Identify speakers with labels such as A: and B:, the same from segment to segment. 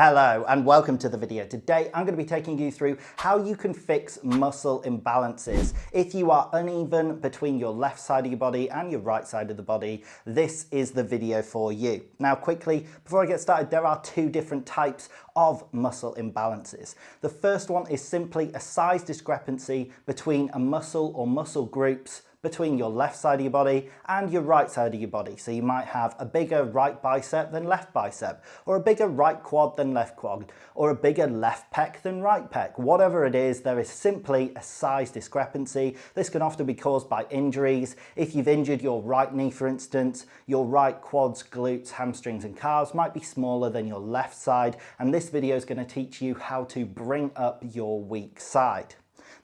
A: Hello and welcome to the video. Today I'm going to be taking you through how you can fix muscle imbalances. If you are uneven between your left side of your body and your right side of the body, this is the video for you. Now quickly, before I get started, there are two different types of muscle imbalances. The first one is simply a size discrepancy between a muscle or muscle groups between your left side of your body and your right side of your body. So you might have a bigger right bicep than left bicep, or a bigger right quad than left quad, or a bigger left pec than right pec. Whatever it is, there is simply a size discrepancy. This can often be caused by injuries. If you've injured your right knee, for instance, your right quads, glutes, hamstrings and calves might be smaller than your left side, and this video is going to teach you how to bring up your weak side.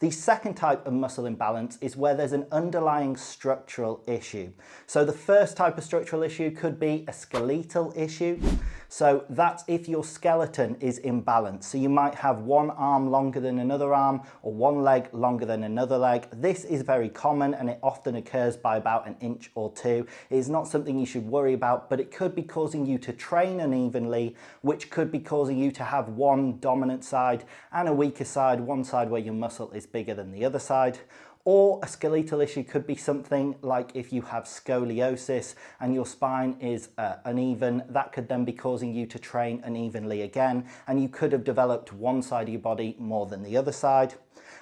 A: The second type of muscle imbalance is where there's an underlying structural issue. So the first type of structural issue could be a skeletal issue. So that's if your skeleton is imbalanced. So you might have one arm longer than another arm, or one leg longer than another leg. This is very common and it often occurs by about an inch or two. It is not something you should worry about, but it could be causing you to train unevenly, which could be causing you to have one dominant side and a weaker side, one side where your muscle is bigger than the other side. Or a skeletal issue could be something like if you have scoliosis and your spine is uneven, that could then be causing you to train unevenly again, and you could have developed one side of your body more than the other side.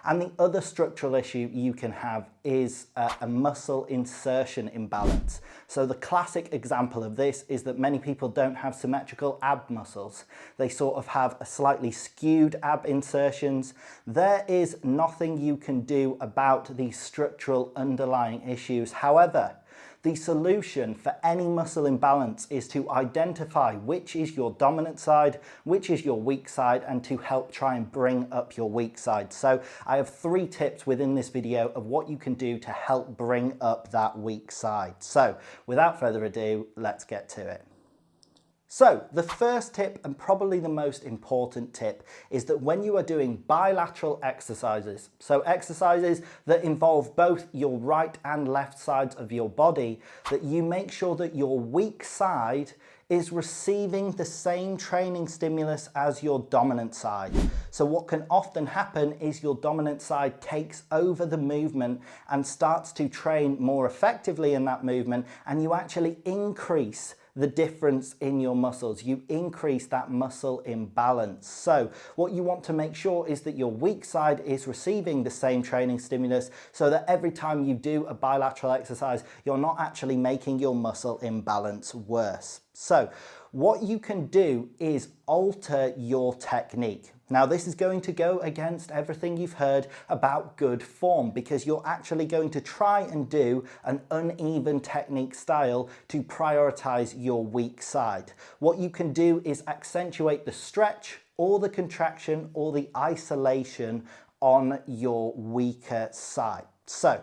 A: And the other structural issue you can have is a muscle insertion imbalance. So the classic example of this is that many people don't have symmetrical ab muscles. They sort of have a slightly skewed ab insertions. There is nothing you can do about these structural underlying issues. However, the solution for any muscle imbalance is to identify which is your dominant side, which is your weak side, and to help try and bring up your weak side. So I have 3 tips within this video of what you can do to help bring up that weak side. So without further ado, let's get to it. So the first tip, and probably the most important tip, is that when you are doing bilateral exercises, so exercises that involve both your right and left sides of your body, that you make sure that your weak side is receiving the same training stimulus as your dominant side. So what can often happen is your dominant side takes over the movement and starts to train more effectively in that movement, and you actually increase the difference in your muscles. You increase that muscle imbalance. So what you want to make sure is that your weak side is receiving the same training stimulus, so that every time you do a bilateral exercise, you're not actually making your muscle imbalance worse. So what you can do is alter your technique. Now this is going to go against everything you've heard about good form, because you're actually going to try and do an uneven technique style to prioritize your weak side. What you can do is accentuate the stretch or the contraction or the isolation on your weaker side. So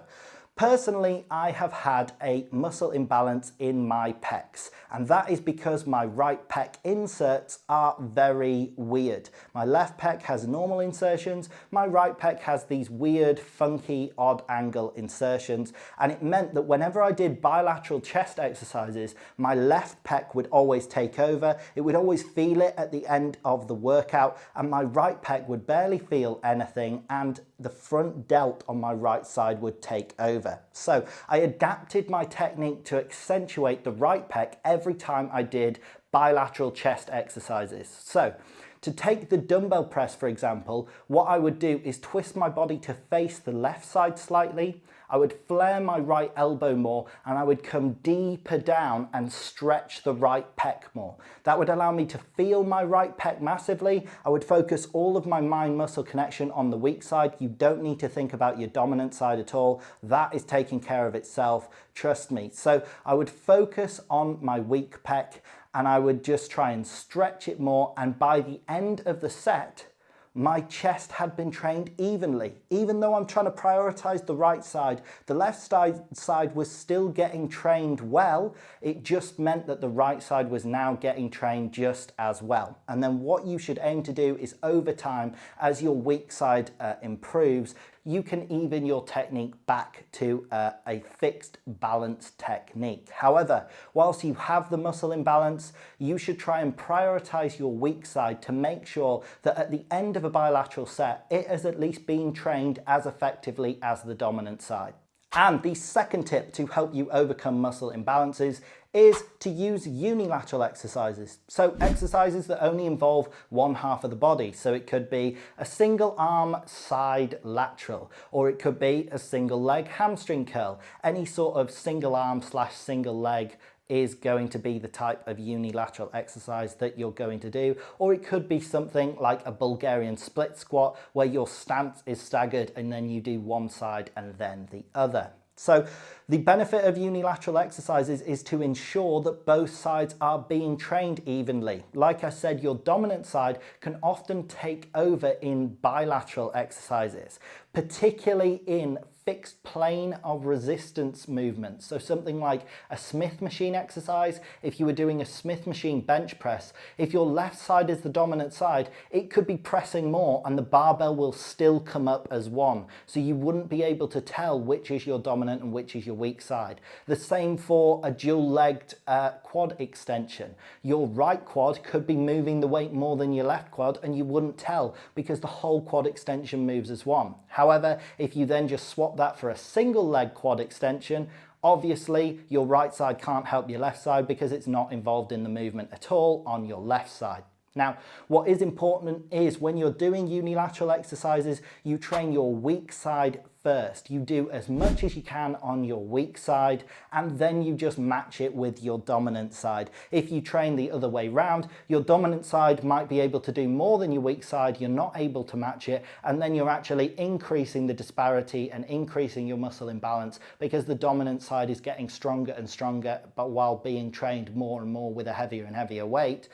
A: personally, I have had a muscle imbalance in my pecs, and that is because my right pec inserts are very weird. My left pec has normal insertions, my right pec has these weird, funky, odd angle insertions, and it meant that whenever I did bilateral chest exercises, my left pec would always take over. It would always feel it at the end of the workout, and my right pec would barely feel anything, and the front delt on my right side would take over. So I adapted my technique to accentuate the right pec every time I did bilateral chest exercises. So to take the dumbbell press, for example, what I would do is twist my body to face the left side slightly. I would flare my right elbow more, and I would come deeper down and stretch the right pec more. That would allow me to feel my right pec massively. I would focus all of my mind-muscle connection on the weak side. You don't need to think about your dominant side at all. That is taking care of itself, trust me. So I would focus on my weak pec, and I would just try and stretch it more, and by the end of the set, my chest had been trained evenly. Even though I'm trying to prioritize the right side, the left side was still getting trained well. It just meant that the right side was now getting trained just as well. And then what you should aim to do is over time, as your weak side improves, you can even your technique back to a fixed balance technique. However, whilst you have the muscle imbalance, you should try and prioritize your weak side to make sure that at the end of a bilateral set, it has at least been trained as effectively as the dominant side. And the second tip to help you overcome muscle imbalances is to use unilateral exercises. So exercises that only involve one half of the body. So it could be a single arm side lateral, or it could be a single leg hamstring curl. Any sort of single arm / single leg is going to be the type of unilateral exercise that you're going to do. Or it could be something like a Bulgarian split squat where your stance is staggered and then you do one side and then the other. So the benefit of unilateral exercises is to ensure that both sides are being trained evenly. Like I said, your dominant side can often take over in bilateral exercises, particularly in fixed plane of resistance movements. So something like a Smith machine exercise, if you were doing a Smith machine bench press, if your left side is the dominant side, it could be pressing more and the barbell will still come up as one. So you wouldn't be able to tell which is your dominant and which is your weak side. The same for a dual-legged quad extension. Your right quad could be moving the weight more than your left quad and you wouldn't tell because the whole quad extension moves as one. However, if you then just swap that for a single leg quad extension, obviously your right side can't help your left side because it's not involved in the movement at all on your left side. Now, what is important is when you're doing unilateral exercises, you train your weak side first. You do as much as you can on your weak side and then you just match it with your dominant side. If you train the other way round, your dominant side might be able to do more than your weak side, you're not able to match it, and then you're actually increasing the disparity and increasing your muscle imbalance because the dominant side is getting stronger and stronger, but while being trained more and more with a heavier and heavier weight.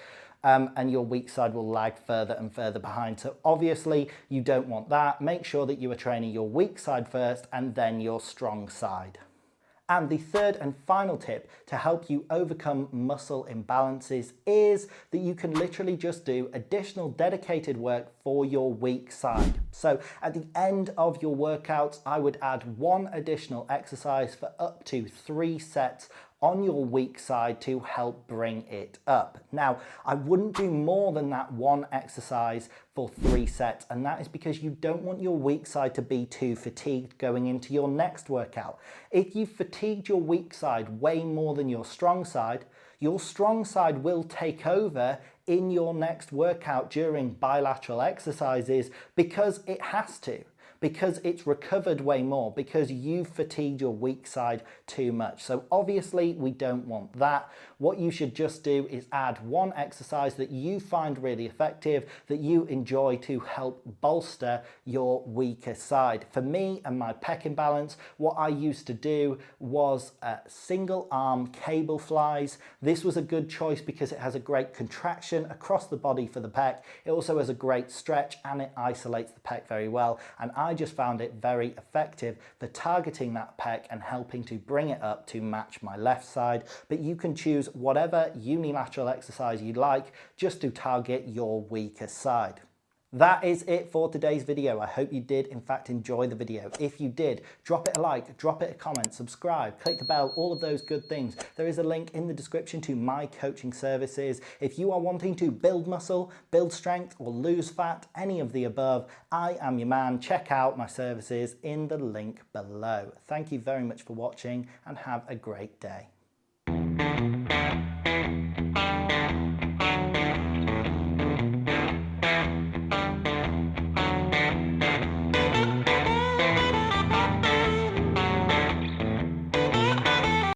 A: And your weak side will lag further and further behind. So obviously you don't want that. Make sure that you are training your weak side first and then your strong side. And the third and final tip to help you overcome muscle imbalances is that you can literally just do additional dedicated work for your weak side. So at the end of your workouts, I would add one additional exercise for up to 3 sets on your weak side to help bring it up. Now, I wouldn't do more than that one exercise for 3 sets, and that is because you don't want your weak side to be too fatigued going into your next workout. If you've fatigued your weak side way more than your strong side will take over in your next workout during bilateral exercises because it has to. Because it's recovered way more, because you've fatigued your weak side too much. So obviously we don't want that. What you should just do is add one exercise that you find really effective, that you enjoy to help bolster your weaker side. For me and my pec imbalance, what I used to do was single arm cable flies. This was a good choice because it has a great contraction across the body for the pec. It also has a great stretch and it isolates the pec very well. And I just found it very effective for targeting that pec and helping to bring it up to match my left side. But you can choose whatever unilateral exercise you like just to target your weaker side. That is it for today's video. I hope you did in fact enjoy the video. If you did, drop it a like, drop it a comment, subscribe, click the bell, all of those good things. There is a link in the description to my coaching services. If you are wanting to build muscle, build strength, or lose fat, any of the above, I am your man. Check out my services in the link below. Thank you very much for watching and have a great day.